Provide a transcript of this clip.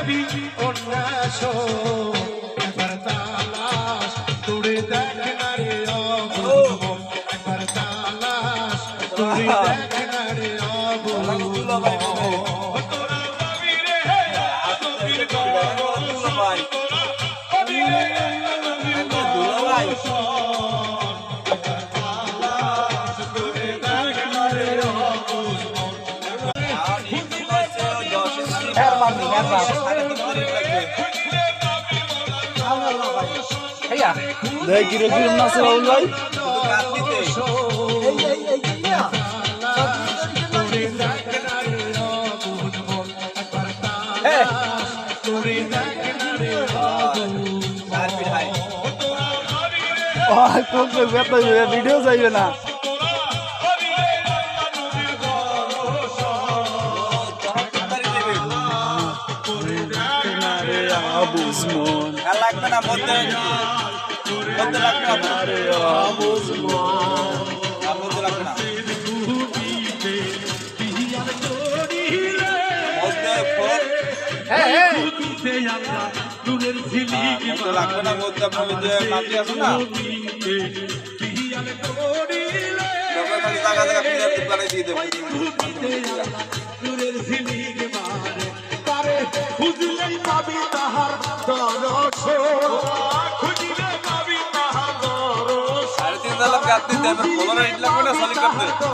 দেখবি অন্যাস একবার তালাশ তোরে দেখ না রে অবুঝ একবার তালাশ তোরে দেখ না রে অবুঝ তোরা পাবি রে আদবির গরস তোরা পাবি রে আদবির গরস একবার তালাশ তোরে দেখ না রে অবুঝ কিরকম আছে বাবুল ভাই ভিডিও চাইবে না আবুজমন লাগবে না বলতে লাগবে না আরে আবুজমন বলতে লাগবে না বলতে ফোন বলতে লাগবে না বলতে আপনার যে নাতি আছে না খালি জায়গা জায়গা প্লেয়ার দোকানে দিয়ে দেবো খুঁজলেই পাবি তাহার দরস খুঁজলে পাবি তাহার দরস 3.5 লাখ রাত্রি দেবেন 15 লাগবে না সলিড করতে